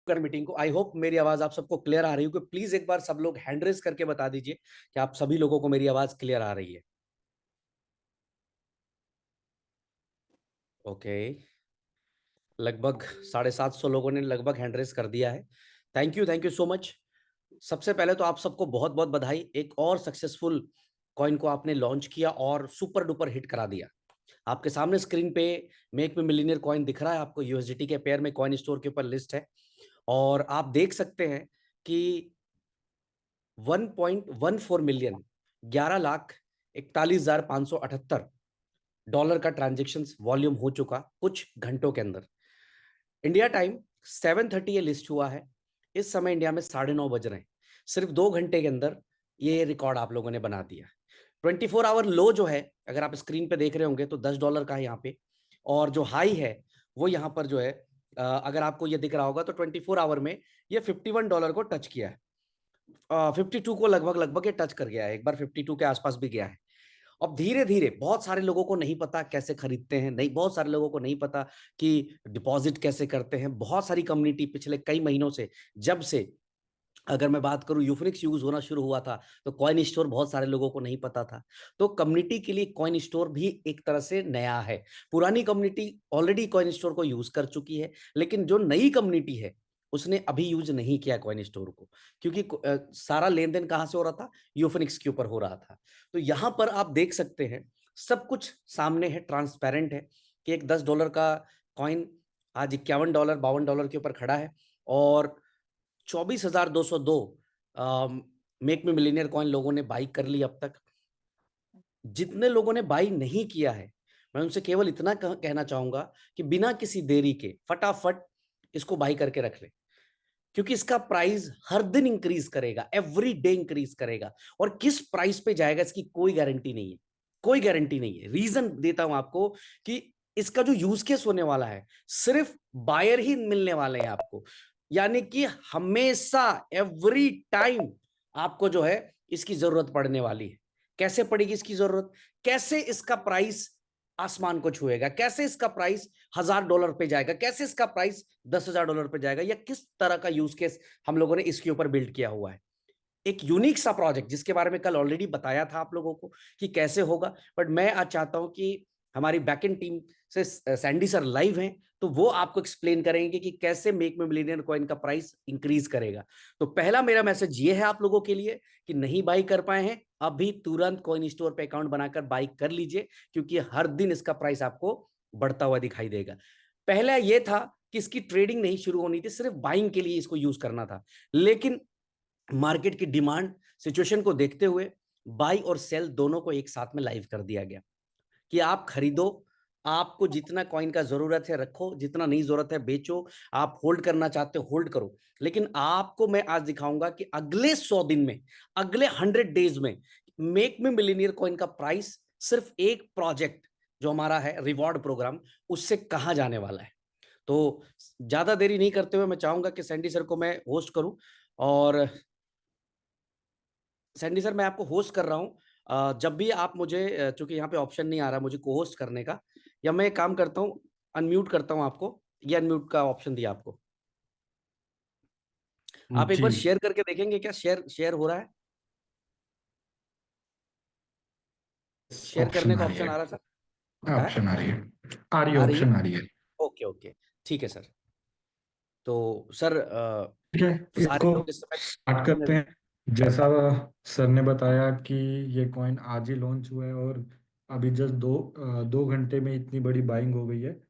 कर मीटिंग को। I hope मेरी आवाज आप सबको क्लियर आ रही हो कि प्लीज एक बार सब लोग हैंड रेज करके बता दीजिए कि आप सभी लोगों को मेरी आवाज क्लियर आ रही है। ओके, लगभग 750 लोगों ने लगभग हैंड रेज कर दिया है। Thank you so much. सबसे पहले तो आप सबको बहुत बहुत बधाई, एक और सक्सेसफुल कॉइन को आपने लॉन्च किया और सुपर डुपर हिट करा दिया। आपके सामने स्क्रीन पे मेक मी मिलियनियर कॉइन दिख रहा है आपको, यूएसडीटी के पेयर में कॉइन स्टोर के ऊपर लिस्ट है और आप देख सकते हैं कि 1.14 मिलियन, 11,41,578 डॉलर का ट्रांजेक्शन वॉल्यूम हो चुका कुछ घंटों के अंदर। इंडिया टाइम 7:30 ये लिस्ट हुआ है। इस समय इंडिया में 9:30 बज रहे हैं। सिर्फ 2 घंटे के अंदर ये रिकॉर्ड आप लोगों ने बना दिया। 24 आवर लो जो है, अगर आप स्क्रीन पे देख रहे होंगे तो $10 का है यहाँ पे, और जो हाई है वो यहाँ पर जो है, अगर आपको ये दिख रहा होगा तो 24 आवर में ये $51 को टच किया है। 52 को लगभग लगभग ये टच कर गया है, एक बार 52 के आसपास भी गया है। अब धीरे धीरे बहुत सारे लोगों को नहीं पता कैसे खरीदते हैं, नहीं, बहुत सारे लोगों को नहीं पता कि डिपॉजिट कैसे करते हैं। बहुत सारी कम्युनिटी पिछले कई महीनों से, जब से अगर मैं बात करूं यूफिनिक्स यूज होना शुरू हुआ था, तो कॉइन स्टोर बहुत सारे लोगों को नहीं पता था। तो कम्युनिटी के लिए कॉइन स्टोर भी एक तरह से नया है। पुरानी कम्युनिटी ऑलरेडी कॉइन स्टोर को यूज कर चुकी है, लेकिन जो नई कम्युनिटी है उसने अभी यूज नहीं किया कॉइन स्टोर को, क्योंकि सारा लेन देन कहां से हो रहा था, यूफिनिक्स के ऊपर हो रहा था। तो यहां पर आप देख सकते हैं सब कुछ सामने है, ट्रांसपेरेंट है कि एक $10 का कॉइन आज $51 $52 के ऊपर खड़ा है और 24,202 मेक मी मिलियनियर कॉइन लोगों ने बाई कर ली अब तक। जितने लोगों ने बाई नहीं किया है, मैं उनसे केवल इतना कहना चाहूंगा कि बिना किसी देरी के फटाफट इसको बाई करके रख ले, क्योंकि इसका प्राइस हर दिन इंक्रीज करेगा, एवरी डे इंक्रीज करेगा, और किस प्राइस पे जाएगा इसकी कोई गारंटी नहीं है, कोई गारंटी नहीं है। रीजन देता हूं आपको कि इसका जो यूज केस होने वाला है, सिर्फ बायर ही मिलने वाले हैं आपको, यानी कि हमेशा एवरी टाइम आपको जो है इसकी जरूरत पड़ने वाली है। कैसे पड़ेगी इसकी जरूरत, कैसे इसका प्राइस आसमान को छुएगा, कैसे इसका प्राइस $1,000 पे जाएगा, कैसे इसका प्राइस $10,000 पे जाएगा, या किस तरह का यूज केस हम लोगों ने इसके ऊपर बिल्ड किया हुआ है। एक यूनिक सा प्रोजेक्ट जिसके बारे में कल ऑलरेडी बताया था आप लोगों को कि कैसे होगा, बट मैं आज चाहता हूं कि हमारी बैकएंड टीम से सैंडी सर लाइव हैं, तो वो आपको एक्सप्लेन करेंगे कि कैसे मेक मी मिलियनियर कॉइन का प्राइस इंक्रीज करेगा। तो पहला मेरा मैसेज ये है आप लोगों के लिए कि नहीं बाई कर पाए हैं, अभी तुरंत कॉइन स्टोर पे अकाउंट बनाकर बाई कर लीजिए, क्योंकि हर दिन इसका प्राइस आपको बढ़ता हुआ दिखाई देगा। पहला ये था कि इसकी ट्रेडिंग नहीं शुरू होनी थी, सिर्फ बाइंग के लिए इसको यूज करना था, लेकिन मार्केट की डिमांड सिचुएशन को देखते हुए बाई और सेल दोनों को एक साथ में लाइव कर दिया गया कि आप खरीदो, आपको जितना कॉइन का जरूरत है रखो, जितना नहीं जरूरत है बेचो, आप होल्ड करना चाहते हो होल्ड करो। लेकिन आपको मैं आज दिखाऊंगा कि अगले 100 दिन में, अगले 100 डेज में मेक मी मिलियनियर कॉइन का प्राइस सिर्फ एक प्रोजेक्ट जो हमारा है रिवॉर्ड प्रोग्राम, उससे कहां जाने वाला है। तो ज्यादा देरी नहीं करते हुए मैं चाहूंगा कि सैंडी सर को मैं होस्ट करूं, और सैंडी सर मैं आपको होस्ट कर रहा हूँ। जब भी आप मुझे, चूंकि यहाँ पे ऑप्शन नहीं आ रहा मुझे को होस्ट करने का, या मैं एक काम करता हूँ, अनम्यूट करता हूँ आपको, ये अनम्यूट का ऑप्शन दिया आपको, आप एक जी। बार शेयर करके देखेंगे क्या, शेयर शेयर हो रहा है, शेयर करने ऑप्शन का आ रही ऑप्शन है। आ रहा है सर, है, ऑप्शन आ रही है। आ रही है, आ रही है। ऑप्शन आ रही है। ओके ओके, ठीक है सर। तो सर ठीक है, सारे इसको लोग इस समय स्टार्ट करते हैं। जैसा सर ने बताया कि ये कॉइन आज ही लॉन्च हुआ है और अभी जस्ट 2 घंटे में इतनी बड़ी बाइंग हो गई है।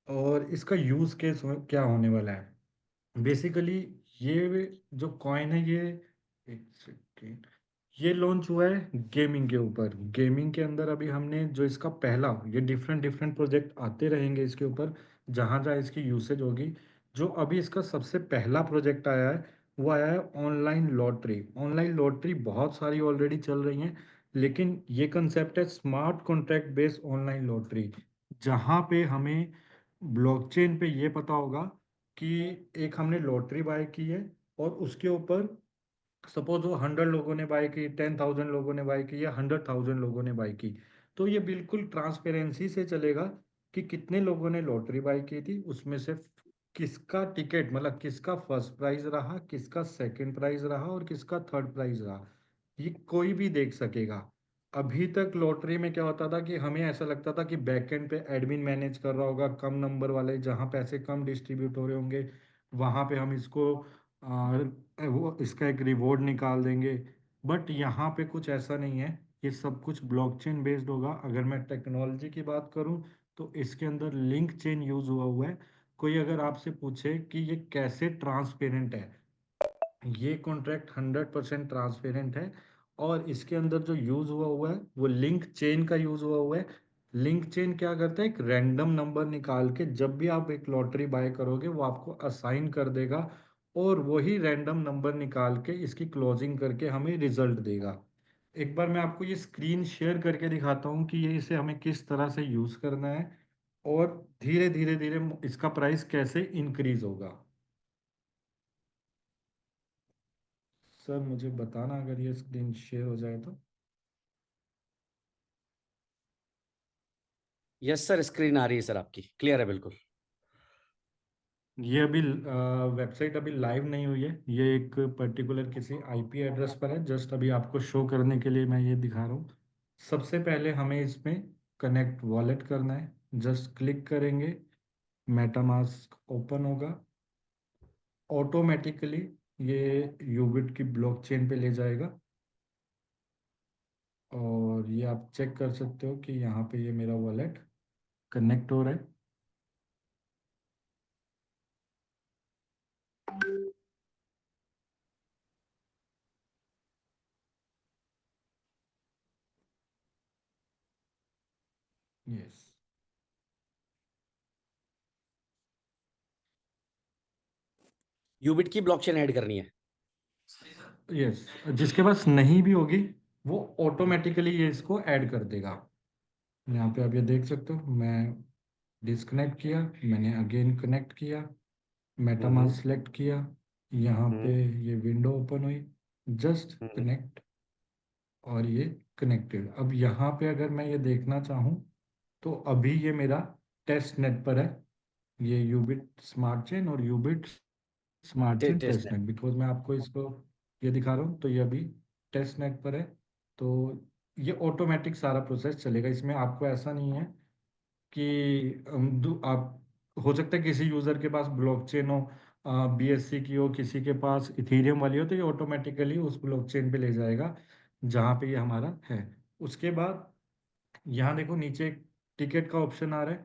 और इसका यूज केस क्या होने वाला है बेसिकली, ये जो कॉइन है ये, एक सेकेंड, ये लॉन्च हुआ है गेमिंग के ऊपर। गेमिंग के अंदर अभी हमने जो इसका पहला, ये डिफरेंट डिफरेंट प्रोजेक्ट आते रहेंगे इसके ऊपर जहाँ जहाँ इसकी यूसेज होगी। जो अभी इसका सबसे पहला प्रोजेक्ट आया है वो आया है ऑनलाइन लॉटरी। ऑनलाइन लॉटरी बहुत सारी ऑलरेडी चल रही हैं, लेकिन ये कंसेप्ट है smart contract based online lottery, जहाँ पे हमें ब्लॉकचेन पे ये पता होगा कि एक हमने लॉटरी बाय की है और उसके ऊपर सपोज वो 100 लोगों ने बाय की, 10,000 लोगों ने बाय की या 100,000 लोगों ने बाय की, तो ये बिल्कुल ट्रांसपेरेंसी से चलेगा कि कितने लोगों ने लॉटरी बाय की थी, उसमें से किसका टिकट, मतलब किसका फर्स्ट प्राइज रहा, किसका सेकंड प्राइज रहा और किसका थर्ड प्राइज रहा, ये कोई भी देख सकेगा। अभी तक लॉटरी में क्या होता था कि हमें ऐसा लगता था कि बैकएंड पे एडमिन मैनेज कर रहा होगा, कम नंबर वाले जहाँ पैसे कम डिस्ट्रीब्यूट हो रहे होंगे वहाँ पे हम इसको वो इसका एक रिवॉर्ड निकाल देंगे। बट यहाँ पे कुछ ऐसा नहीं है, ये सब कुछ ब्लॉकचेन बेस्ड होगा। अगर मैं टेक्नोलॉजी की बात करूँ तो इसके अंदर लिंक चेन यूज हुआ हुआ है। कोई अगर आपसे पूछे कि ये कैसे ट्रांसपेरेंट है, ये कॉन्ट्रैक्ट 100% ट्रांसपेरेंट है। और इसके अंदर जो यूज हुआ हुआ है वो लिंक चेन का यूज हुआ हुआ है। लिंक चेन क्या करता है, एक रैंडम नंबर निकाल के जब भी आप एक लॉटरी बाय करोगे वो आपको असाइन कर देगा, और वही रैंडम नंबर निकाल के इसकी क्लोजिंग करके हमें रिजल्ट देगा। एक बार मैं आपको ये स्क्रीन शेयर करके दिखाता हूँ कि ये इसे हमें किस तरह से यूज करना है, और धीरे धीरे धीरे इसका प्राइस कैसे इंक्रीज होगा। सर मुझे बताना अगर ये स्क्रीन शेयर हो जाए तो। यस सर, स्क्रीन आ रही है सर, आपकी क्लियर है बिल्कुल। ये अभी वेबसाइट अभी लाइव नहीं हुई है, ये एक पर्टिकुलर किसी आईपी एड्रेस पर है, जस्ट अभी आपको शो करने के लिए मैं ये दिखा रहा हूँ। सबसे पहले हमें इसमें कनेक्ट वॉलेट करना है, जस्ट क्लिक करेंगे, मेटामास्क ओपन होगा, ऑटोमेटिकली ये यूबिट की ब्लॉकचेन पे ले जाएगा। और ये आप चेक कर सकते हो कि यहाँ पे ये मेरा वॉलेट कनेक्ट हो रहा है। यस। यूबिट की ब्लॉकचेन ऐड करनी है। यस, जिसके पास नहीं भी होगी वो ऑटोमेटिकली ये इसको ऐड कर देगा। यहाँ पे आप ये देख सकते हो, मैं डिस्कनेक्ट किया, मैंने अगेन कनेक्ट किया, हम्म। मेटामास्क सेलेक्ट किया, यहाँ पे हम्म। ये विंडो ओपन हुई, जस्ट हम्म। कनेक्ट, और ये कनेक्टेड। अब यहाँ पे अगर मैं ये देखना चाहूँ तो अभी ये मेरा टेस्ट नेट पर है, ये यूबिट स्मार्ट चेन और Ubit smart chain test test net. Net, because मैं आपको इसको ये दिखा रहा हूँ तो ये अभी टेस्ट नेट पर है। तो ये ऑटोमेटिक सारा प्रोसेस चलेगा, इसमें आपको ऐसा नहीं है कि आप, हो सकता है किसी यूज़र के पास ब्लॉकचेन हो, बीएससी की हो, किसी के पास इथेरियम वाली हो, तो ये ऑटोमेटिकली उस ब्लॉकचेन पे ले जाएगा जहाँ पे ये हमारा है। उसके बाद यहाँ देखो नीचे एक टिकट का ऑप्शन आ रहा है।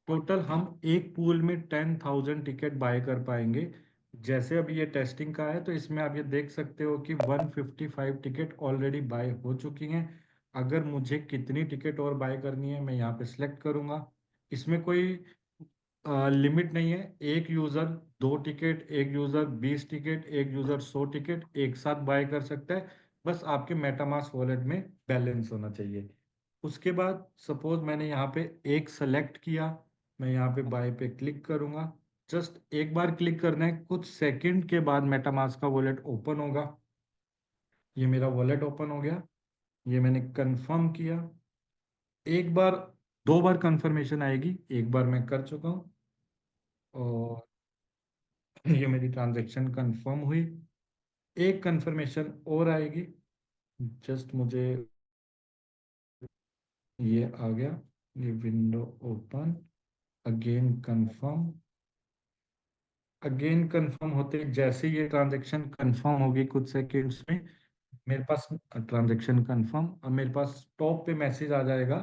टोटल हम एक पूल में 10,000 टिकट बाय कर पाएंगे। जैसे अभी ये टेस्टिंग का है तो इसमें आप ये देख सकते हो कि 155 टिकट ऑलरेडी बाय हो चुकी हैं। अगर मुझे कितनी टिकट और बाय करनी है मैं यहाँ पे सिलेक्ट करूँगा। इसमें कोई लिमिट नहीं है, एक यूज़र 2 टिकट, एक यूज़र 20 टिकट, एक यूज़र 100 टिकट एक साथ बाय कर सकता है। बस आपके मेटामास्क वॉलेट में बैलेंस होना चाहिए। उसके बाद सपोज मैंने यहाँ पे एक सेलेक्ट किया, मैं यहाँ पे बाय पे क्लिक करूँगा। जस्ट एक बार क्लिक करना है, कुछ सेकंड के बाद मेटामास्क का वॉलेट ओपन होगा। ये मेरा वॉलेट ओपन हो गया, ये मैंने कंफर्म किया। एक बार, 2 बार कंफर्मेशन आएगी, एक बार मैं कर चुका हूँ, और ये मेरी ट्रांजैक्शन कंफर्म हुई। एक कंफर्मेशन और आएगी, जस्ट मुझे, ये आ गया, ये window open, again confirm. Again confirm होते जैसे ये ट्रांजैक्शन कंफर्म होगी कुछ सेकंड्स में, मेरे पास ट्रांजैक्शन कंफर्म, और मेरे पास टॉप पे मैसेज आ जाएगा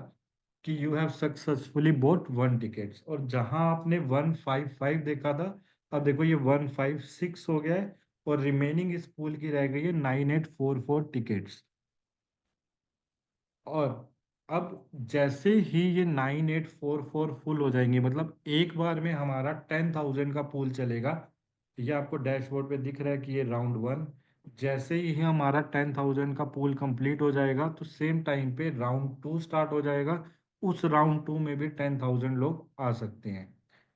कि you have successfully boat 1 tickets. और जहां आपने 155 देखा था, अब देखो ये 156 हो गया है, और रिमेनिंग इस पूल की रह गई है 9844 टिकट्स। और अब जैसे ही ये 9844 फुल हो जाएंगे, मतलब एक बार में हमारा 10,000 का पूल चलेगा। ये आपको डैशबोर्ड पे दिख रहा है कि ये राउंड 1। जैसे ही हमारा 10,000 का पूल कंप्लीट हो जाएगा तो सेम टाइम पे राउंड 2 स्टार्ट हो जाएगा। उस राउंड 2 में भी 10,000 लोग आ सकते हैं।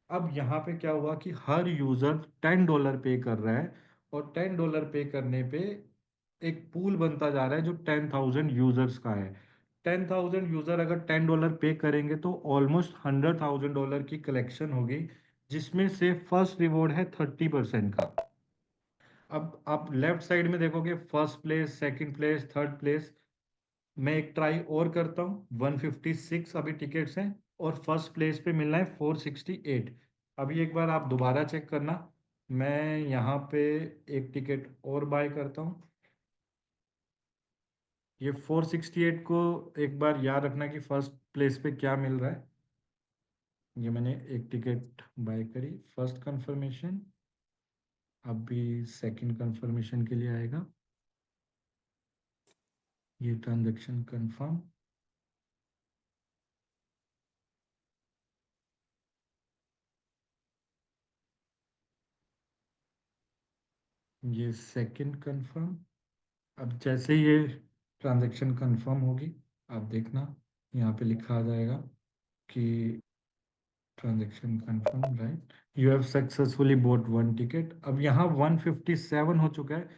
अब यहाँ पे क्या हुआ कि हर यूजर $10 पे कर रहा है, और $10 पे करने पे एक पूल बनता जा रहा है जो 10,000 यूजर्स का है। 10,000 यूजर अगर $10 पे करेंगे तो ऑलमोस्ट $100,000 की कलेक्शन होगी, जिसमें से फर्स्ट रिवॉर्ड है 30% का। अब आप लेफ्ट साइड में देखोगे first place, second place, third place. मैं एक ट्राई और करता हूँ। 156 अभी टिकट्स हैं और फर्स्ट प्लेस पे मिलना है 468। अभी एक बार आप दोबारा चेक करना। मैं यहाँ पे एक टिकट और बाय करता हूँ। ये 468 को एक बार याद रखना कि फर्स्ट प्लेस पे क्या मिल रहा है। ये मैंने एक टिकट बाय करी, फर्स्ट कंफर्मेशन। अभी सेकंड कंफर्मेशन के लिए आएगा। ये ट्रांजैक्शन कंफर्म। ये सेकंड कंफर्म। अब जैसे ये ट्रांजैक्शन कंफर्म होगी, आप देखना यहाँ पे लिखा आ जाएगा कि transaction confirm, right, you have successfully boat one ticket. अब यहाँ 157 हो चुका है।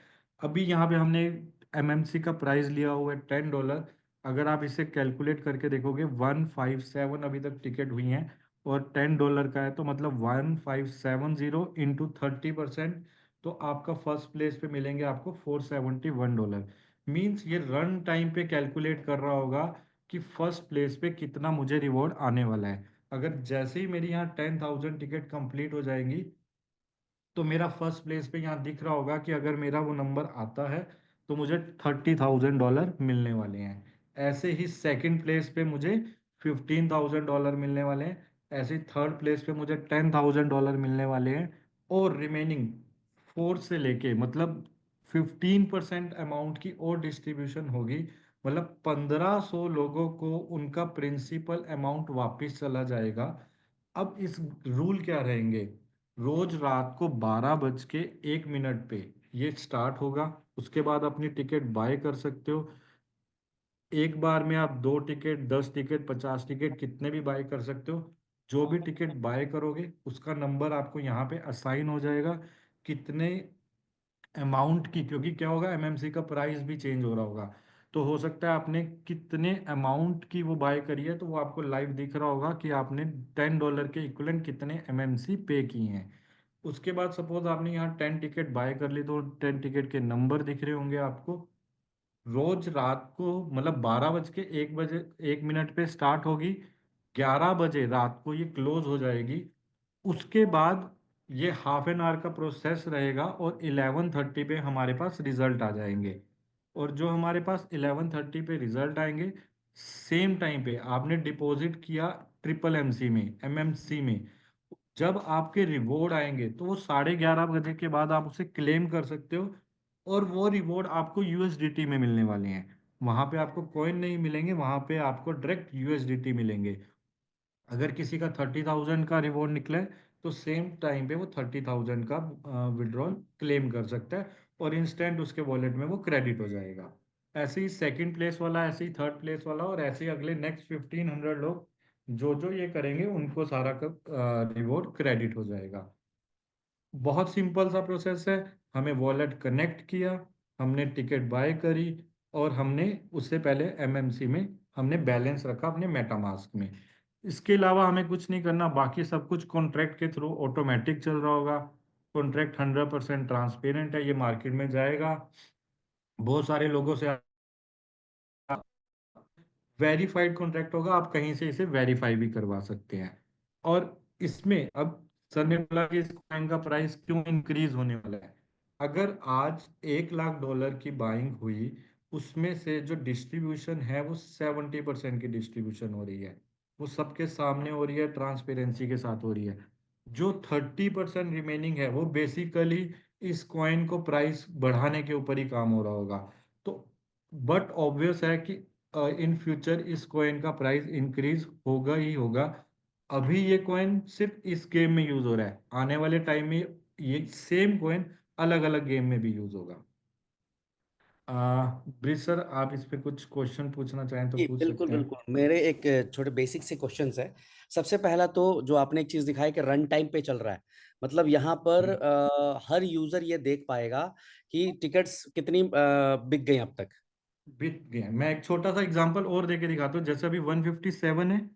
अभी यहाँ पे हमने एमएमसी का प्राइस लिया हुआ है $10। अगर आप इसे कैलकुलेट करके देखोगे 157 अभी तक टिकट हुई हैं और $10 का है, तो मतलब 1570 इंटू 30%। तो आपका फर्स्ट प्लेस पे मिलेंगे आपको $471। मीन्स ये रन टाइम पे कैलकुलेट कर रहा होगा कि फर्स्ट प्लेस पे कितना मुझे रिवॉर्ड आने वाला है। अगर जैसे ही मेरी यहाँ 10,000 टिकट कंप्लीट हो जाएंगी, तो मेरा फर्स्ट प्लेस पे यहाँ दिख रहा होगा कि अगर मेरा वो नंबर आता है तो मुझे $30,000 मिलने वाले हैं। ऐसे ही सेकंड प्लेस पे मुझे $15,000 मिलने वाले हैं। ऐसे ही थर्ड प्लेस पे मुझे $10,000 मिलने वाले हैं। और रिमेनिंग फोर से लेके मतलब 15% अमाउंट की और डिस्ट्रीब्यूशन होगी। मतलब 1,500 लोगों को उनका प्रिंसिपल अमाउंट वापस चला जाएगा। अब इस रूल क्या रहेंगे, रोज रात को 12:01 पे ये स्टार्ट होगा। उसके बाद अपनी टिकट बाय कर सकते हो। एक बार में आप 2 टिकट, 10 टिकट, 50 टिकट कितने भी बाय कर सकते हो। जो भी टिकट बाय करोगे उसका नंबर आपको यहाँ पे असाइन हो जाएगा कितने अमाउंट की, क्योंकि क्या होगा एमएमसी का प्राइस भी चेंज हो रहा होगा। तो हो सकता है आपने कितने अमाउंट की वो बाय करी है तो वो आपको लाइव दिख रहा होगा कि आपने $10 के इक्वलेंट कितने एमएमसी पे किए हैं। उसके बाद सपोज आपने यहाँ 10 टिकट बाय कर ली तो 10 टिकट के नंबर दिख रहे होंगे आपको। रोज रात को मतलब 12:01 पे स्टार्ट होगी, 11 बजे रात को ये क्लोज हो जाएगी। उसके बाद ये हाफ एन आवर का प्रोसेस रहेगा और 11:30 पे हमारे पास रिजल्ट आ जाएंगे। और जो हमारे पास 11:30 पे रिजल्ट आएंगे, सेम टाइम पे आपने डिपॉजिट किया ट्रिपल एमसी में, एमएमसी में, जब आपके रिवॉर्ड आएंगे तो वो 11:30 बजे के बाद आप उसे क्लेम कर सकते हो। और वो रिवॉर्ड आपको यूएसडीटी में मिलने वाले हैं। वहां पे आपको कॉइन नहीं मिलेंगे, वहां पे आपको डायरेक्ट यूएसडीटी मिलेंगे। अगर किसी का 30,000 का रिवॉर्ड निकले तो सेम टाइम पे वो 30,000 का विड्रॉल क्लेम कर सकता है और इंस्टेंट उसके वॉलेट में वो क्रेडिट हो जाएगा। ऐसे ही सेकंड प्लेस वाला, ऐसे ही थर्ड प्लेस वाला और ऐसे ही अगले नेक्स्ट 1,500 लोग जो जो ये करेंगे उनको सारा का रिवॉर्ड क्रेडिट हो जाएगा। बहुत सिंपल सा प्रोसेस है। हमें वॉलेट कनेक्ट किया, हमने टिकट बाय करी और हमने उससे पहले एमएमसी में हमने बैलेंस रखा अपने मेटामास्क में। इसके अलावा हमें कुछ नहीं करना, बाकी सब कुछ कॉन्ट्रैक्ट के थ्रू ऑटोमेटिक चल रहा होगा। कॉन्ट्रैक्ट 100% ट्रांसपेरेंट है, ये मार्केट में जाएगा, बहुत सारे लोगों से वेरीफाइड कॉन्ट्रैक्ट होगा, आप कहीं से इसे वेरीफाई भी करवा सकते हैं। और इसमें अब सर ने बोला कि इस कॉइन का प्राइस क्यों इंक्रीज होने वाला है। अगर आज $1,00,000 की बाइंग हुई, उसमें से जो डिस्ट्रीब्यूशन है वो 70% की डिस्ट्रीब्यूशन हो रही है। वो सबके सामने हो रही है, ट्रांसपेरेंसी के साथ हो रही है। जो 30% रिमेनिंग है वो बेसिकली इस कॉइन को प्राइस बढ़ाने के ऊपर ही काम हो रहा होगा। तो बट ऑब्वियस है कि इन फ्यूचर इस कॉइन का प्राइस इंक्रीज होगा ही होगा। अभी ये कॉइन सिर्फ इस गेम में यूज हो रहा है, आने वाले टाइम में ये सेम कॉइन अलग अलग गेम में भी यूज होगा। ब्रिज सर, आप इस पे कुछ क्वेश्चन पूछना चाहें तो जी पूछ बिल्कुल सकते हैं। बिल्कुल, मेरे एक छोटे बेसिक से क्वेश्चंस है। सबसे पहला तो जो आपने एक चीज दिखाई कि रन टाइम पे चल रहा है, मतलब यहाँ पर हम्म, हर यूजर ये देख पाएगा कि टिकट्स कितनी बिक गई अब तक। बीत गया। मैं एक छोटा सा एग्जांपल और देके दिखाता हूँ। जैसे अभी 157 है,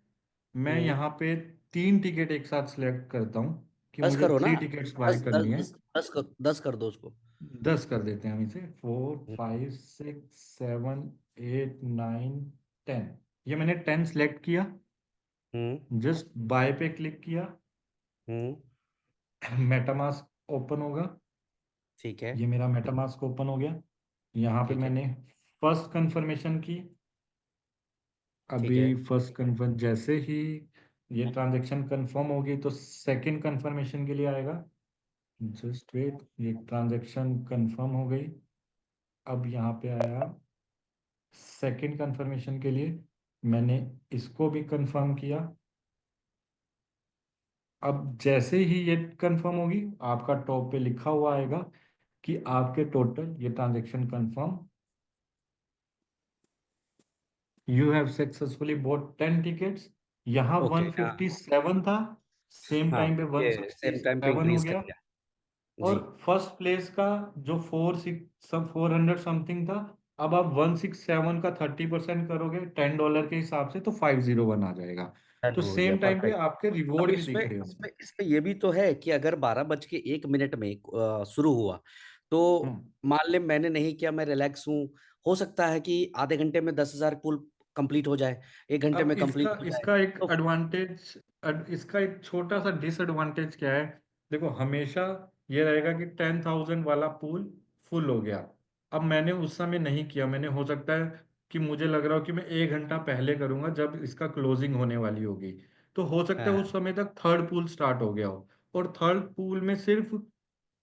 मैं हम्म। यहाँ पे 3 टिकट एक साथ सिलेक्ट करता हूँ। कि 10 मुझे करो ना। 3 टिकट्स बाय 10 10 करनी है। 10 10 कर दो उसको। 10 कर देते हैं हम इसे। Four hmm. Five six seven eight nine 10। ये मैंने 10 सेलेक्ट किया। हम्म। जस्ट बाय पे क्लिक किया। हम्म। मेटामास्क ओपन होगा। ठीक है। ये मेरा मेटामास्क ओपन हो गया। यहाँ पे ठीक है। मैंने फर्स्ट कंफर्मेशन की। ठीक अभी है। फर्स्ट कंफर्म जैसे ही ये ट्रांजेक्शन कंफर्म होगी तो सेकंड कंफर्मेशन के लिए आएगा। जस्ट वेट, ये ट्रांजेक्शन कंफर्म हो गई। अब यहाँ पे आया सेकंड कंफर्मेशन के लिए। मैंने इसको भी कंफर्म किया। अब जैसे ही ये कंफर्म होगी, आपका टॉप पे लिखा हुआ आएगा कि आपके टोटल ये transaction confirm, you have successfully bought 10 tickets. यहाँ ओके। हाँ। 157 था, सेम हाँ, टाइम पे वन ये सिक्सटी सेम टाइम पे सेवन हो इंक्रीज कर गया। दिया। और जी। फर्स्ट प्लेस का जो 400 समथिंग था, अब आप 167 का 30% करोगे $10 के हिसाब से, तो 501 आ जाएगा। डन तो हो गया, सेम टाइम पे परफेक्ट। आपके अब रिवॉर्ड भी इसमें दिख रहे होंगे। इसमें इसमें ये भी तो है कि अगर 12 बज के 1 मिनट में शुरू हुआ, तो हम्म। मान ले मैंने नहीं किया, मैं रिलैक्स हूँ, हो सकता है कि आधे घंटे में 10,000 पुल कंप्लीट हो जाए, 1 घंटे अब में इसका कंप्लीट हो जाए। इसका एक तो एडवांटेज, इसका एक छोटा सा डिसएडवांटेज क्या है। देखो, हमेशा ये रहेगा कि 10,000 वाला पूल फुल हो गया। अब मैंने उस समय नहीं किया, मैंने हो सकता है कि मुझे लग रहा हो कि मैं 1 घंटा पहले करूंगा जब इसका क्लोजिंग होने वाली होगी। तो हो सकता है उस हाँ, समय तक थर्ड पूल स्टार्ट हो गया हो, और थर्ड पूल में सिर्फ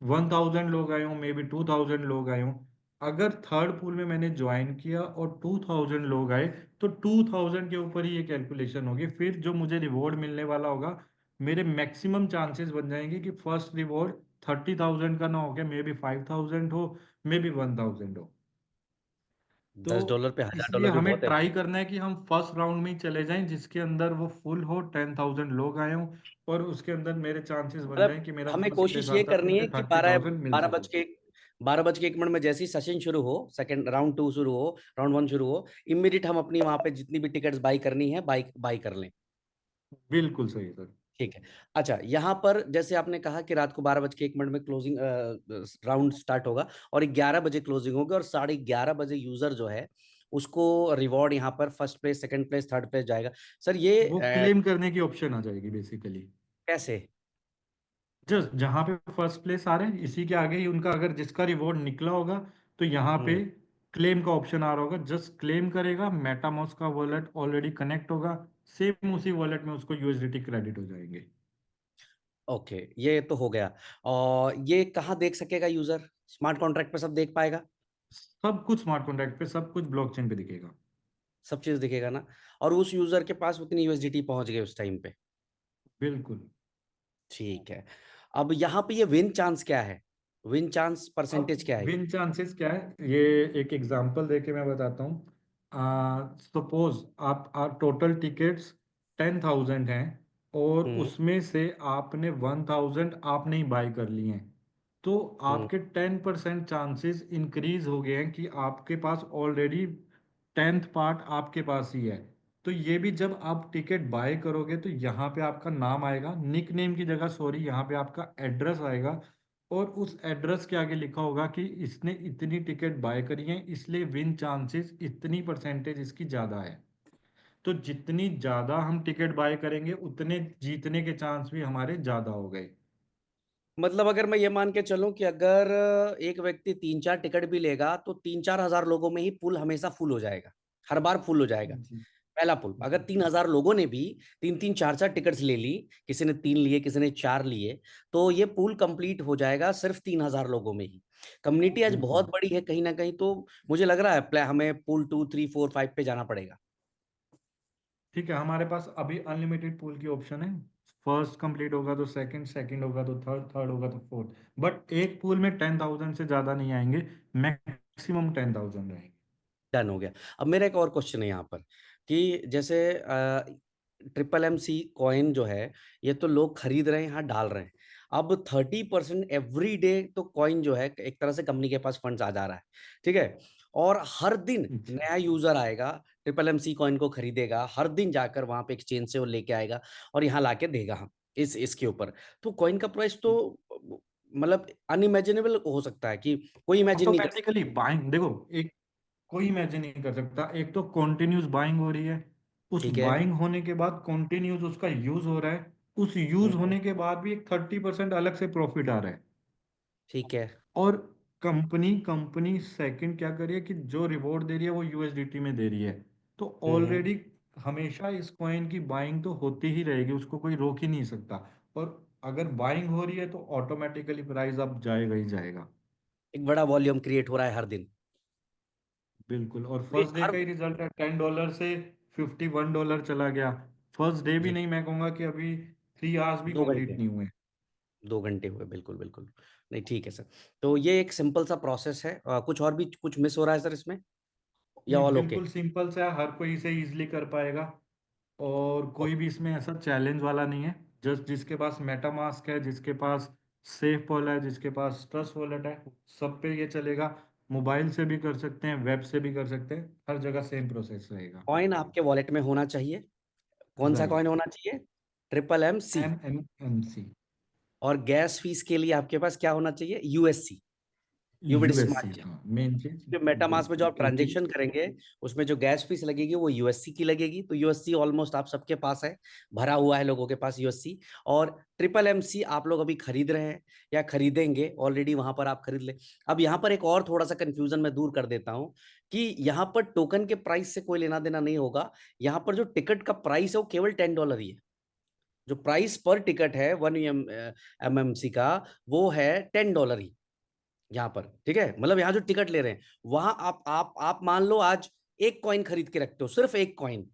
1,000 लोग आए हों, मे बी 2,000 लोग आए हों। अगर थर्ड पूल में मैंने ज्वाइन किया और 2,000 लोग आए, तो 2,000 के ऊपर ही ये कैलकुलेशन होगी। फिर जो मुझे रिवॉर्ड मिलने वाला होगा, मेरे मैक्सिमम चांसेस बन जाएंगे कि फर्स्ट रिवॉर्ड 30,000 का ना हो के मे बी 5,000 हो, मे बी 1,000 हो। तो $10 पे हजार इसलिए डॉलर भी हमें बहुत है ट्राई भाई। करना है कि हम फर्स्ट राउंड में ही चले जाएं, जिसके अंदर वो फुल हो, 10,000 लोग आए हों, और उसके अंदर मेरे चांसेस बन जाएं मतलब कि मेरा हमें फर्स्ट कोशिश प्लेस ये आता है तो करनी मुझे है कि 30,000 मिल सके। 12 बज के 1 मिनट में जैसे ही सेशन शुरू हो, सेकंड राउंड 2 शुरू हो, राउंड 1 शुरू हो, इमीडिएट हम अपनी वहां पे जितनी भी टिकट्स बाई करनी है, बाई बाई कर लें। बिल्कुल सही सर। ठीक है। अच्छा, यहाँ पर जैसे आपने कहा कि रात को 12 बज के 1 मिनट में क्लोजिंग राउंड स्टार्ट होगा, और 11 बजे क्लोजिंग होगी, और 11:30 बजे यूजर जो है उसको रिवॉर्ड यहाँ पर first place, second place, third place जाएगा। सर ये वो क्लेम करने की ऑप्शन आ जाएगी बेसिकली। कैसे? जस्ट जहां पे फर्स्ट प्लेस आ रहे हैं, इसी के आगे ही उनका, अगर जिसका रिवॉर्ड निकला होगा, तो यहाँ पे हम्म। क्लेम का ऑप्शन आ रहा होगा। जस्ट क्लेम करेगा, मेटामॉस का वॉलेट ऑलरेडी कनेक्ट होगा, सेम उसी वॉलेट में उसको यूएसडीटी क्रेडिट हो जाएंगे। ओके, ये तो हो गया। और ये कहाँ देख सकेगा यूजर? स्मार्ट कॉन्ट्रैक्ट पे सब देख पाएगा? सब कुछ स्मार्ट कॉन्ट्रैक्ट पे, सब कुछ ब्लॉकचेन पे दिखेगा। सब चीज दिखेगा ना? और उस यूजर के पास उतनी यूएसडीटी पहुंच गई उस टाइम पे? बिल्कुल। ठीक है। अब यहाँ पे ये विन चांस क्या है? विन चांस अब परसेंटेज क्या है? विन चांसेस क्या है, ये एक एग्जांपल देके मैं बताता हूँ। सपोज आप टोटल टिकट्स 10,000 हैं, और हम्म। उसमें से आपने 1,000 आपने ही बाय कर लिए हैं। तो हम्म। आपके 10% चांसेस इंक्रीज हो गए हैं कि आपके पास ऑलरेडी 10th पार्ट आपके पास ही है। तो ये भी जब आप टिकट बाय करोगे, तो यहाँ पे आपका नाम आएगा, निक नेम की जगह, सॉरी, यहाँ पे आपका एड्रेस आएगा। और उस एड्रेस के आगे लिखा होगा कि इसने इतनी टिकट बाय करी है, इसलिए विन चांसेस इतनी परसेंटेज इसकी ज्यादा है। तो जितनी ज्यादा हम टिकट बाय करेंगे, उतने जीतने के चांस भी हमारे ज्यादा हो गए। मतलब अगर मैं ये मान के चलूं कि अगर एक व्यक्ति 3-4 टिकट भी लेगा, तो 3-4 हजार लोगों में ही पुल हमेशा फुल हो जाएगा, हर बार फुल हो जाएगा। जी। पहला पुल, अगर जी। 3,000 लोगों ने भी 3-3, 4-4 टिकट्स ले ली, किसी ने 3 लिए, किसी ने 4 लिए, तो ये पुल कंप्लीट हो जाएगा सिर्फ 3,000 लोगों में ही। कम्युनिटी आज बिल्कुल। बहुत बड़ी है कहीं ना कहीं, तो मुझे लग रहा है हमें पुल 2, 3, 4, 5 पे जाना पड़ेगा। ठीक है, हमारे पास अभी अनलिमिटेड पूल की ऑप्शन है। फर्स्ट कंप्लीट होगा तो सेकंड, सेकंड होगा तो थर्ड, थर्ड होगा तो फोर्थ। बट एक पूल में 10,000 से ज्यादा नहीं आएंगे, मैक्सिमम 10,000 रहेंगे। डन हो गया। अब मेरा एक और क्वेश्चन है यहाँ पर, कि जैसे MMC कॉइन जो है, ये तो लोग खरीद रहे हैं, यहाँ डाल रहे हैं। अब 30% एवरी डे तो कॉइन जो है एक तरह से कंपनी के पास फंड्स आ जा रहा है, ठीक है? और हर दिन अच्छा। नया यूजर आएगा, MMC कॉइन को खरीदेगा, हर दिन जाकर वहां पे एक्सचेंज से वो लेके आएगा और यहाँ लाके देगा, हम इस इसके ऊपर। तो कॉइन का प्राइस तो मतलब अनइमेजिनेबल हो सकता है कि कोई इमेजिन नहीं कर सकता। ऑटोमेटिकली बाइंग, देखो, एक कोई इमेजिन नहीं कर सकता। एक तो कॉन्टिन्यूस बाइंग हो रही है, उस ठीक है। बाइंग होने के बाद कॉन्टिन्यूस उसका यूज हो रहा है, उस यूज हम्म, होने के बाद भी एक 30% अलग से प्रॉफिट आ रहा है। ठीक है। और कंपनी कंपनी सेकंड क्या कर रही है कि जो रिवॉर्ड दे रही है वो यूएसडीटी में दे रही है। तो हम्म। ऑलरेडी हमेशा इस कॉइन की बाइंग तो होती ही रहेगी, उसको कोई रोक ही नहीं सकता। और अगर बाइंग हो रही है तो ऑटोमेटिकली प्राइस अप जाएगा ही जाएगा। एक बड़ा वॉल्यूम क्रिएट हो रहा है हर दिन। बिल्कुल। और ये फर्स्ट डे हर का ही रिजल्ट है, $10 से $51 चला गया। फर्स्ट डे भी जी नहीं, मैं कहूंगा कि अभी 3 आवर्स भी 2 घंटे, कंप्लीट नहीं हुए। 2 घंटे हुए, बिल्कुल बिल्कुल। नहीं ठीक है सर। तो ये एक सिंपल सा प्रोसेस है, कुछ और भी कुछ मिस हो रहा है सर इसमें, या नहीं, ऑल ओके? बिल्कुल सिंपल सा है, हर कोई इसे इजीली कर पाएगा। और कोई भी इसमें ऐसा चैलेंज वाला नहीं है। जस्ट जिसके पास मेटामास्क है, जिसके पास सेफ पॉल है, जिसके पास ट्रस्ट वॉलेट है, सब पे ये चलेगा। मोबाइल से भी कर सकते हैं, वेब से भी कर सकते हैं, हर जगह सेम प्रोसेस रहेगा। कॉइन आपके वॉलेट में होना चाहिए। कौन सा कॉइन राइट। होना चाहिए? MMMC। MMMC। और गैस फीस के लिए आपके पास क्या होना चाहिए? USC। You with USC, smart. हाँ, मेन चीज। मेटामास्क में जो बिल्कुल, आप क्योंकि ट्रांजेक्शन करेंगे, उसमें जो गैस फीस लगेगी वो USC की लगेगी। तो USC ऑलमोस्ट आप सबके पास है, भरा हुआ है लोगों के पास USC। और MMMC आप लोग अभी खरीद रहे हैं या खरीदेंगे, ऑलरेडी वहां पर आप खरीद ले। अब यहाँ पर एक और थोड़ा सा कंफ्यूजन मैं दूर कर देता हूँ कि यहाँ पर टोकन के प्राइस से कोई लेना देना नहीं होगा। यहाँ पर जो टिकट का प्राइस है वो केवल $10 ही है। जो प्राइस पर टिकट है 1 MMC का, वो है $10 ही यहाँ पर। ठीक है, मतलब यहाँ जो टिकट ले रहे हैं, वहां आप मान लो आज एक कॉइन खरीद के रखते हो, सिर्फ एक कॉइन,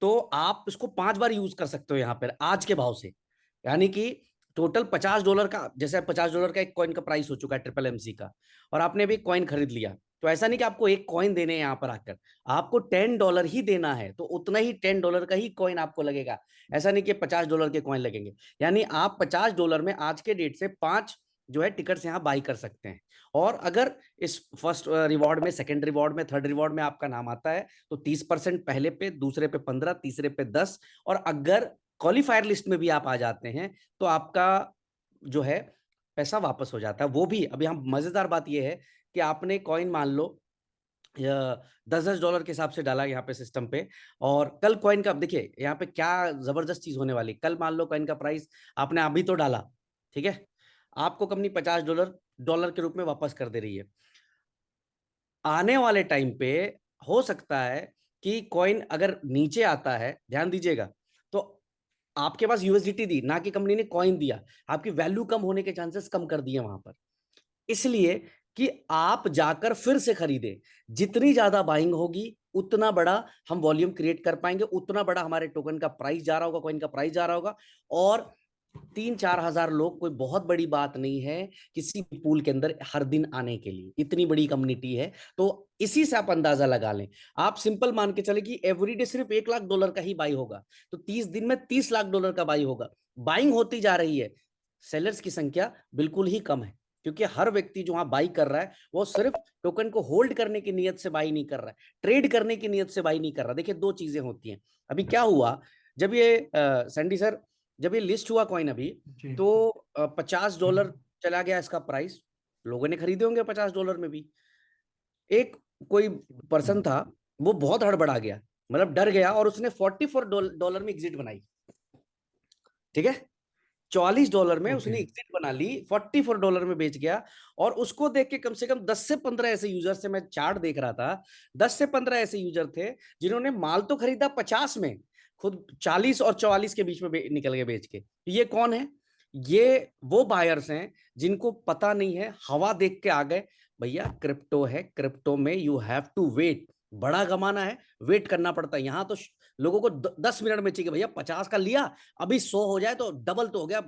तो आप इसको 5 बार यूज कर सकते हो यहाँ पर आज के भाव से। यानी कि टोटल $50 का, जैसे $50 का एक कॉइन का प्राइस हो चुका है MMMC का, और आपने भी एक कॉइन खरीद लिया, तो ऐसा नहीं कि आपको एक कॉइन देने हैं यहाँ पर आकर, आपको $10 ही देना है, तो उतना ही $10 का ही कॉइन आपको लगेगा। ऐसा नहीं कि $50 के कॉइन लगेंगे। यानी आप $50 में आज के डेट से 5 जो है टिकट्स यहाँ बाई कर सकते हैं। और अगर इस फर्स्ट रिवॉर्ड में, सेकंड रिवॉर्ड में, थर्ड रिवॉर्ड में आपका नाम आता है, तो 30% पहले पे, दूसरे पे 15, तीसरे पे 10, और अगर क्वालिफायर लिस्ट में भी आप आ जाते हैं तो आपका जो है पैसा वापस हो जाता है। वो भी अभी हम, मजेदार बात यह है कि आपने कॉइन मान लो 10-10 डॉलर के हिसाब से डाला यहाँ पे सिस्टम पे, और कल कॉइन का, देखिए यहाँ पे क्या जबरदस्त चीज होने वाली। कल मान लो कॉइन का प्राइस आपने अभी तो डाला, ठीक है, आपको कंपनी $50 डॉलर के रूप में वापस कर दे रही है। आने वाले टाइम पे हो सकता है कि कॉइन अगर नीचे आता है, ध्यान दीजिएगा, तो आपके पास यूएसडीटी दी ना कि कंपनी ने कॉइन दिया, आपकी वैल्यू कम होने के चांसेस कम कर दिए वहां पर। इसलिए कि आप जाकर फिर से खरीदे, जितनी ज्यादा बाइंग होगी उतना बड़ा हम वॉल्यूम क्रिएट कर पाएंगे, उतना बड़ा हमारे टोकन का प्राइस जा रहा होगा, कॉइन का प्राइस जा रहा होगा। और 3-4 हजार लोग कोई बहुत बड़ी बात नहीं है किसी पूल के अंदर हर दिन आने के लिए, इतनी बड़ी कम्युनिटी है। तो इसी से आप अंदाजा लगा लें। आप सिंपल मान के चले कि एवरीडे सिर्फ $1 लाख का ही बाई होगा, तो 30 दिन में $30 लाख का बाई होगा। बाइंग होती जा रही है, सेलर्स की संख्या बिल्कुल ही कम है, क्योंकि हर व्यक्ति जो वहां बाई कर रहा है वो सिर्फ टोकन को होल्ड करने की नियत से बाई नहीं कर रहा है, ट्रेड करने की नियत से बाई नहीं कर रहा। देखिए दो चीजें होती हैं। अभी क्या हुआ, जब ये सैंडी सर, जब ये लिस्ट हुआ कॉइन अभी, जी। तो $50 हम्म। चला गया इसका प्राइस। लोगों ने खरीदे होंगे $50 में भी। एक कोई पर्सन था, वो बहुत हड़बड़ा गया, मतलब डर गया, और उसने $44 में एग्जिट बनाई। ठीक है, $44 में ओके। उसने एग्जिट बना ली, $44 में बेच गया। और उसको देख के कम से कम 10 से 15 ऐसे यूजर से, मैं चार्ट देख रहा था, 10 से 15 ऐसे यूजर थे जिन्होंने माल तो खरीदा 50 में, खुद 40 और 44 के बीच में निकल गए बेच के। ये कौन है? ये वो बायर्स हैं जिनको पता नहीं है, हवा देख के आ गए। भैया क्रिप्टो है, क्रिप्टो में यू हैव टू वेट, बड़ा कमाना है, वेट करना पड़ता है। यहाँ तो लोगों को 10 मिनट में चाहिए, भैया 50 का लिया, अभी 100 हो जाए तो डबल तो हो गया,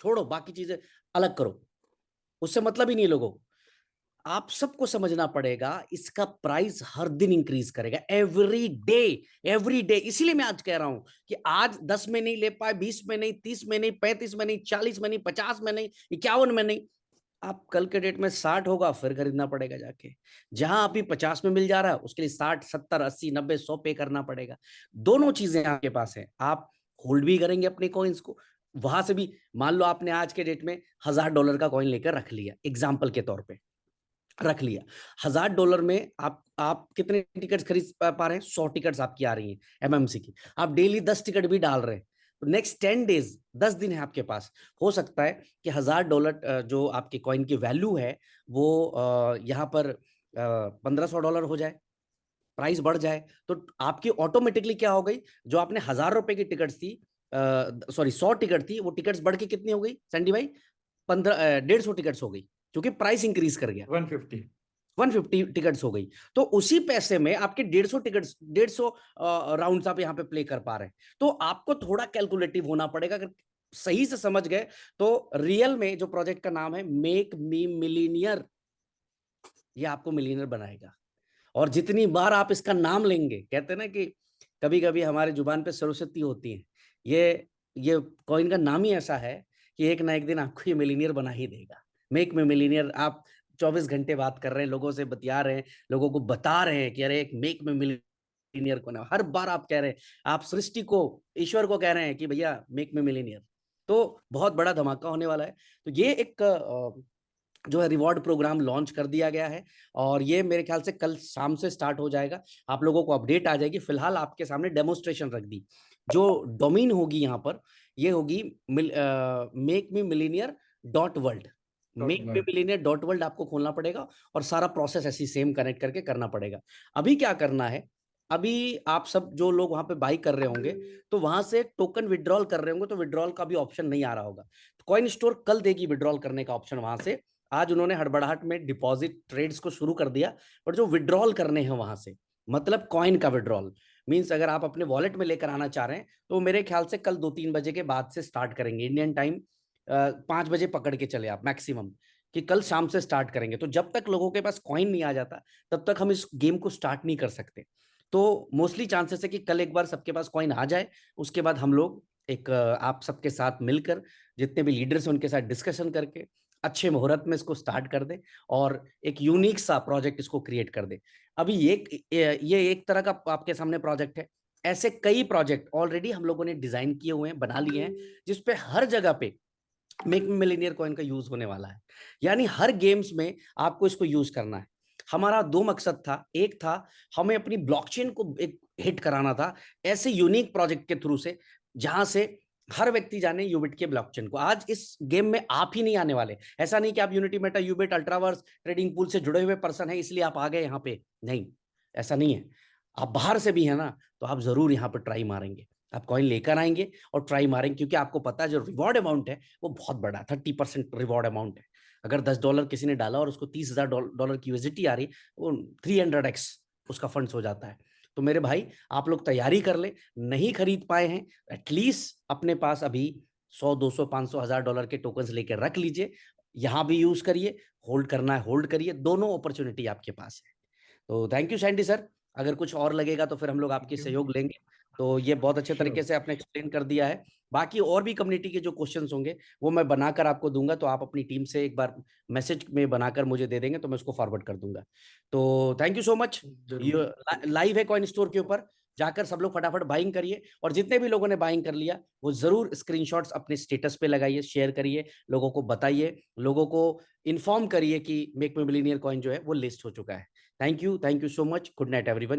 छोड़ो बाकी चीजें अलग करो, उससे मतलब ही नहीं लोगों को। आप सबको समझना पड़ेगा, इसका प्राइस हर दिन इंक्रीज करेगा, एवरी डे, एवरी डे। इसीलिए मैं आज कह रहा हूं कि आज 10 में नहीं ले पाए, 20 में नहीं, 30 में नहीं, 35 में नहीं, 40 में नहीं, 50 में नहीं, 51 में नहीं, आप कल के डेट में 60 होगा फिर खरीदना पड़ेगा जाके। जहां अभी 50 में मिल जा रहा है उसके लिए 60, 70, 80, 90, 100 पे करना पड़ेगा। दोनों चीजें आपके पास है, आप होल्ड भी करेंगे अपने कॉइन्स को, वहां से भी मान लो आपने आज के डेट में $1000 का कॉइन लेकर रख लिया, एग्जाम्पल के तौर पे रख लिया। $1000 में आप कितने टिकट्स खरीद पा रहे हैं? 100 टिकट्स आपकी आ रही हैं एमएमसी की। आप डेली 10 टिकट भी डाल रहे हैं, तो नेक्स्ट 10 डेज, 10 दिन है आपके पास। हो सकता है कि $1000 जो आपके कॉइन की वैल्यू है वो यहाँ पर $1500 हो जाए, प्राइस बढ़ जाए। तो आपकी ऑटोमेटिकली क्या हो गई, जो आपने ₹1000 की टिकट्स थी, सॉरी 100 टिकट थी, वो टिकट्स बढ़ के कितनी हो गई संडी भाई? 150 टिकट्स हो गई, क्योंकि प्राइस इंक्रीज कर गया। 150। 150 टिकट्स हो गई। तो उसी पैसे में आपके 150 टिकट्स, 150 राउंड्स आप यहाँ पे प्ले कर पा रहे हैं। तो आपको थोड़ा कैलकुलेटिव होना पड़ेगा। अगर सही से समझ गए तो रियल में जो प्रोजेक्ट का नाम है मेक मी मिलीनियर, ये आपको मिलीनियर बनाएगा। और जितनी बार आप इसका नाम लेंगे, कहते हैं ना कि कभी कभी हमारे जुबान पे सरस्वती होती है, ये कॉइन का नाम ही ऐसा है कि एक ना एक दिन आपको ये मिलीनियर बना ही देगा। Make me millionaire. आप 24 घंटे बात कर रहे हैं, लोगों से बतिया रहे हैं, लोगों को बता रहे हैं कि अरे एक मेक मी मिलीनियर को ना, हर बार आप कह रहे हैं, आप सृष्टि को, ईश्वर को कह रहे हैं कि भैया मेक मी मिलीनियर। तो बहुत बड़ा धमाका होने वाला है। तो ये एक जो है रिवॉर्ड प्रोग्राम लॉन्च कर दिया गया है, और ये मेरे ख्याल से कल शाम से स्टार्ट हो जाएगा। आप लोगों को अपडेट आ जाएगी। फिलहाल आपके सामने डेमोन्स्ट्रेशन रख दी। जो डोमेन होगी यहाँ पर, ये होगी make me millionaire dot world. Make me millionaire dot world आपको खोलना पड़ेगा, और सारा प्रोसेस ऐसी सेम कनेक्ट करके करना पड़ेगा। अभी क्या करना है, अभी आप सब जो लोग वहां पे बाई कर रहे होंगे, तो वहां से टोकन विड्रॉल कर रहे होंगे, तो विड्रॉल का भी ऑप्शन नहीं आ रहा होगा। कॉइन स्टोर कल देगी विड्रॉल करने का ऑप्शन वहां से। आज उन्होंने हड़बड़ाहट में डिपॉजिट ट्रेड्स को शुरू कर दिया, पर जो विड्रॉल करने हैं वहां से, मतलब कॉइन का विड्रॉल मींस अगर आप अपने वॉलेट में लेकर आना चाह रहे हैं, तो मेरे ख्याल से कल 2-3 बजे के बाद से स्टार्ट करेंगे इंडियन टाइम। 5 बजे पकड़ के चले आप मैक्सिमम, कि कल शाम से स्टार्ट करेंगे। तो जब तक लोगों के पास कॉइन नहीं आ जाता, तब तक हम इस गेम को स्टार्ट नहीं कर सकते। तो मोस्टली चांसेस है कि कल एक बार सबके पास कॉइन आ जाए, उसके बाद हम लोग एक आप सबके साथ मिलकर, जितने भी लीडर्स हैं उनके साथ डिस्कशन करके अच्छे मुहूर्त में इसको स्टार्ट कर दे, और एक यूनिक सा प्रोजेक्ट इसको क्रिएट कर दे। अभी ये एक तरह का आपके सामने प्रोजेक्ट है। ऐसे कई प्रोजेक्ट ऑलरेडी हम लोगों ने डिजाइन किए हुए हैं, बना लिए हैं, जिसपे हर जगह पे मेक मिलीनियर कॉइन का यूज होने वाला है। यानी हर गेम्स में आपको इसको यूज करना है। हमारा 2 मकसद था। एक था हमें अपनी ब्लॉकचेन को एक हिट कराना था, ऐसे यूनिक प्रोजेक्ट के थ्रू से, जहां से हर व्यक्ति जाने यूबिट के ब्लॉकचेन को। आज इस गेम में आप ही नहीं आने वाले। ऐसा नहीं कि आप यूनिटी मेटा, यूबिट, अल्ट्रावर्स, ट्रेडिंग पूल से जुड़े हुए पर्सन है इसलिए आप आ गए यहाँ पे, नहीं, ऐसा नहीं है। आप बाहर से भी है ना, तो आप जरूर यहाँ पर ट्राई मारेंगे, आप कॉइन लेकर आएंगे और ट्राई मारेंगे, क्योंकि आपको पता है जो रिवॉर्ड अमाउंट है वो बहुत बड़ा, 30% रिवॉर्ड अमाउंट है। अगर $10 किसी ने डाला और उसको $30,000 की यूएसडीटी आ रही, वो 300x उसका फंड्स हो जाता है। तो मेरे भाई आप लोग तैयारी कर ले। नहीं खरीद पाए हैं, एटलीस्ट अपने पास अभी 100, 200, 500, $1000 के टोकन्स लेकर रख लीजिए। यहां भी यूज करिए, होल्ड करना है होल्ड करिए, दोनों अपॉर्चुनिटी आपके पास है। तो थैंक यू सैंडी सर। अगर कुछ और लगेगा तो फिर हम लोग आपकी सहयोग लेंगे। तो ये बहुत अच्छे तरीके से आपने एक्सप्लेन कर दिया है। बाकी और भी कम्युनिटी के जो क्वेश्चंस होंगे वो मैं बनाकर आपको दूंगा, तो आप अपनी टीम से एक बार मैसेज में बनाकर मुझे दे देंगे, तो मैं उसको फॉरवर्ड कर दूंगा। तो थैंक यू सो मच। ये लाइव है कॉइन स्टोर के ऊपर, जाकर सब लोग फटाफट बाइंग करिए, और जितने भी लोगों ने बाइंग कर लिया वो जरूर स्क्रीनशॉट्स अपने स्टेटस पे लगाइए, शेयर करिए, लोगों को बताइए, लोगों को इन्फॉर्म करिए कि मेक मी मिलीनियर कॉइन जो है वो लिस्ट हो चुका है। Thank you so much. Good night everyone.